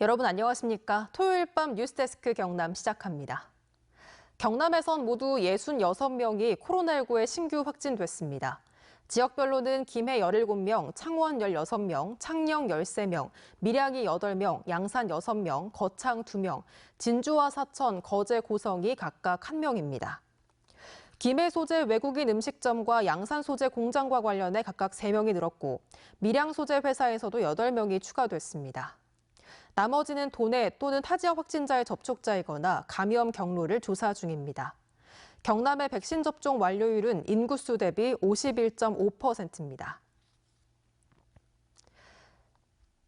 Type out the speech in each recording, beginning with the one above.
여러분 안녕하십니까? 토요일 밤 뉴스데스크 경남 시작합니다. 경남에선 모두 66명이 코로나19에 신규 확진됐습니다. 지역별로는 김해 17명, 창원 16명, 창녕 13명, 밀양이 8명, 양산 6명, 거창 2명, 진주와 사천, 거제, 고성이 각각 1명입니다. 김해 소재 외국인 음식점과 양산 소재 공장과 관련해 각각 3명이 늘었고, 밀양 소재 회사에서도 8명이 추가됐습니다. 나머지는 도내 또는 타 지역 확진자의 접촉자이거나 감염 경로를 조사 중입니다. 경남의 백신 접종 완료율은 인구수 대비 51.5%입니다.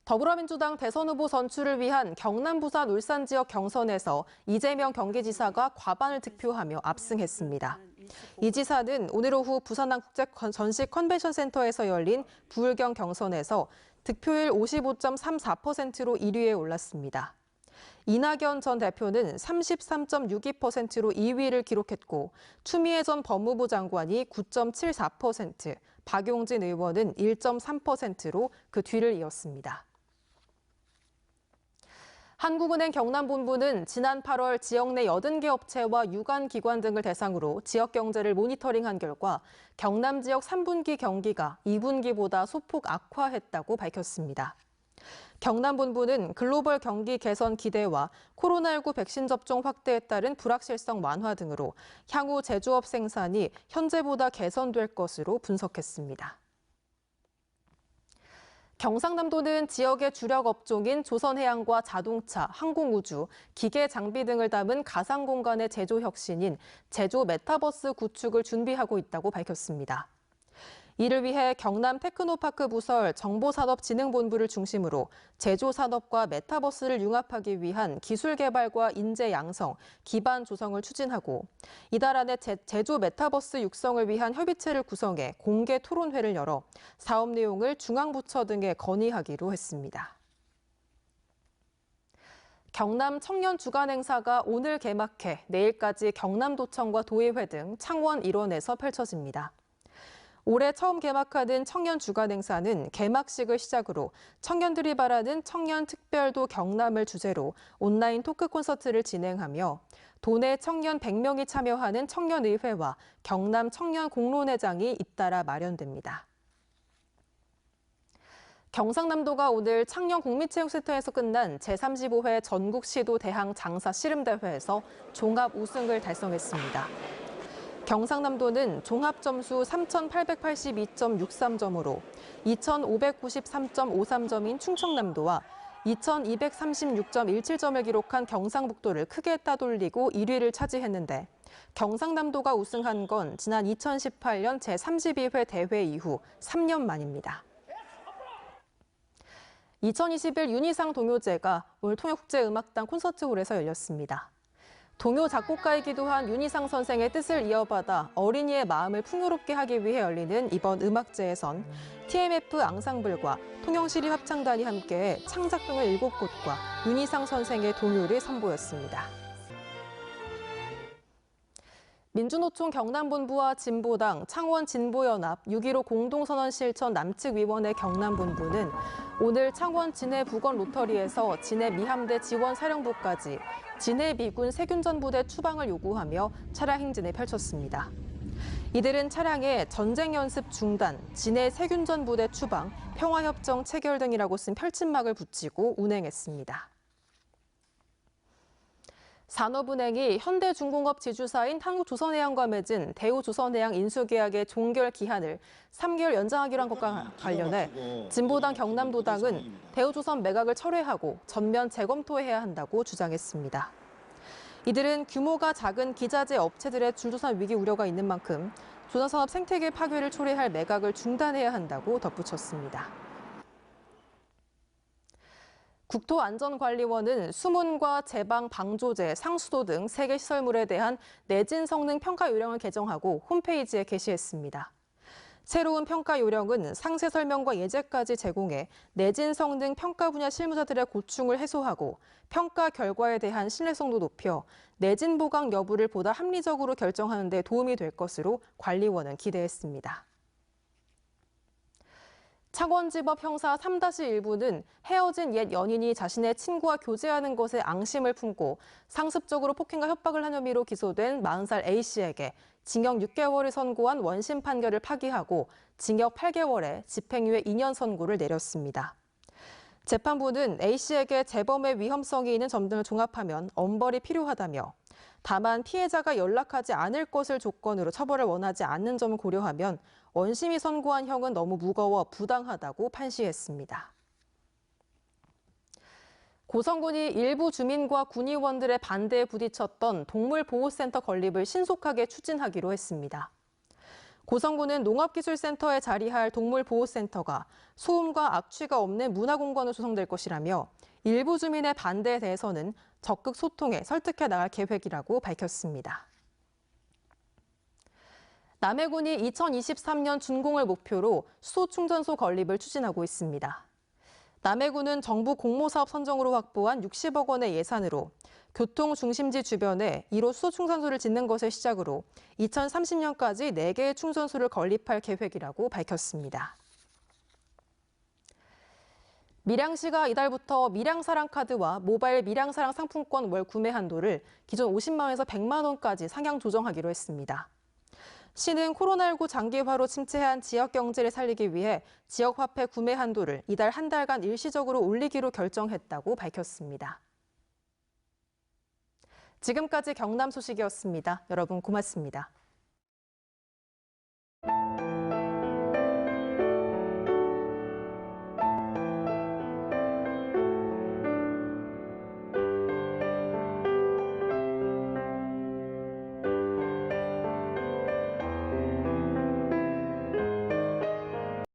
더불어민주당 대선 후보 선출을 위한 경남, 부산, 울산 지역 경선에서 이재명 경기지사가 과반을 득표하며 압승했습니다. 이 지사는 오늘 오후 부산항 국제전식 컨벤션센터에서 열린 부울경 경선에서 득표율 55.34%로 1위에 올랐습니다. 이낙연 전 대표는 33.62%로 2위를 기록했고, 추미애 전 법무부 장관이 9.74%, 박용진 의원은 1.3%로 그 뒤를 이었습니다. 한국은행 경남본부는 지난 8월 지역 내 80개 업체와 유관기관 등을 대상으로 지역 경제를 모니터링한 결과 경남 지역 3분기 경기가 2분기보다 소폭 악화했다고 밝혔습니다. 경남본부는 글로벌 경기 개선 기대와 코로나19 백신 접종 확대에 따른 불확실성 완화 등으로 향후 제조업 생산이 현재보다 개선될 것으로 분석했습니다. 경상남도는 지역의 주력 업종인 조선해양과 자동차, 항공우주, 기계 장비 등을 담은 가상 공간의 제조 혁신인 제조 메타버스 구축을 준비하고 있다고 밝혔습니다. 이를 위해 경남 테크노파크 부설 정보산업진흥본부를 중심으로 제조산업과 메타버스를 융합하기 위한 기술 개발과 인재 양성, 기반 조성을 추진하고 이달 안에 제조 메타버스 육성을 위한 협의체를 구성해 공개 토론회를 열어 사업 내용을 중앙부처 등에 건의하기로 했습니다. 경남 청년 주간 행사가 오늘 개막해 내일까지 경남도청과 도의회 등 창원 일원에서 펼쳐집니다. 올해 처음 개막하는 청년 주간 행사는 개막식을 시작으로 청년들이 바라는 청년 특별도 경남을 주제로 온라인 토크 콘서트를 진행하며 도내 청년 100명이 참여하는 청년의회와 경남 청년 공론회장이 잇따라 마련됩니다. 경상남도가 오늘 창녕국민체육센터에서 끝난 제35회 전국시도대항 장사 씨름대회에서 종합 우승을 달성했습니다. 경상남도는 종합점수 3,882.63점으로 2,593.53점인 충청남도와 2,236.17점을 기록한 경상북도를 크게 따돌리고 1위를 차지했는데 경상남도가 우승한 건 지난 2018년 제32회 대회 이후 3년 만입니다. 2021 윤희상 동요제가 오늘 통역국제음악당 콘서트홀에서 열렸습니다. 동요 작곡가이기도 한 윤희상 선생의 뜻을 이어받아 어린이의 마음을 풍요롭게 하기 위해 열리는 이번 음악제에선 TMF 앙상블과 통영시립 합창단이 함께 창작동을 7곳과 윤희상 선생의 동요를 선보였습니다. 민주노총 경남본부와 진보당, 창원 진보연합, 6.15 공동선언 실천 남측위원회 경남본부는 오늘 창원 진해 부건 로터리에서 진해 미함대 지원사령부까지 진해 미군 세균전부대 추방을 요구하며 차량 행진을 펼쳤습니다. 이들은 차량에 전쟁 연습 중단, 진해 세균전부대 추방, 평화협정 체결 등이라고 쓴 펼침막을 붙이고 운행했습니다. 산업은행이 현대중공업 지주사인 한국조선해양과 맺은 대우조선해양 인수계약의 종결 기한을 3개월 연장하기로 한 것과 관련해 진보당 경남도당은 대우조선 매각을 철회하고 전면 재검토해야 한다고 주장했습니다. 이들은 규모가 작은 기자재 업체들의 줄도산 위기 우려가 있는 만큼 조선산업 생태계 파괴를 초래할 매각을 중단해야 한다고 덧붙였습니다. 국토안전관리원은 수문과 제방, 방조제, 상수도 등 3개 시설물에 대한 내진 성능 평가 요령을 개정하고 홈페이지에 게시했습니다. 새로운 평가 요령은 상세 설명과 예제까지 제공해 내진 성능 평가 분야 실무자들의 고충을 해소하고 평가 결과에 대한 신뢰성도 높여 내진 보강 여부를 보다 합리적으로 결정하는 데 도움이 될 것으로 관리원은 기대했습니다. 창원지법 형사 3-1부는 헤어진 옛 연인이 자신의 친구와 교제하는 것에 앙심을 품고 상습적으로 폭행과 협박을 한 혐의로 기소된 40살 A씨에게 징역 6개월을 선고한 원심 판결을 파기하고 징역 8개월에 집행유예 2년 선고를 내렸습니다. 재판부는 A씨에게 재범의 위험성이 있는 점 등을 종합하면 엄벌이 필요하다며 다만 피해자가 연락하지 않을 것을 조건으로 처벌을 원하지 않는 점을 고려하면 원심이 선고한 형은 너무 무거워 부당하다고 판시했습니다. 고성군이 일부 주민과 군의원들의 반대에 부딪혔던 동물보호센터 건립을 신속하게 추진하기로 했습니다. 고성군은 농업기술센터에 자리할 동물보호센터가 소음과 악취가 없는 문화공간으로 조성될 것이라며 일부 주민의 반대에 대해서는 적극 소통해 설득해 나갈 계획이라고 밝혔습니다. 남해군이 2023년 준공을 목표로 수소충전소 건립을 추진하고 있습니다. 남해군은 정부 공모사업 선정으로 확보한 60억 원의 예산으로 교통 중심지 주변에 1호 수소충전소를 짓는 것을 시작으로 2030년까지 4개의 충전소를 건립할 계획이라고 밝혔습니다. 밀양시가 이달부터 밀양사랑 카드와 모바일 밀양사랑 상품권 월 구매 한도를 기존 50만 원에서 100만 원까지 상향 조정하기로 했습니다. 시는 코로나19 장기화로 침체한 지역 경제를 살리기 위해 지역 화폐 구매 한도를 이달 한 달간 일시적으로 올리기로 결정했다고 밝혔습니다. 지금까지 경남 소식이었습니다. 여러분 고맙습니다.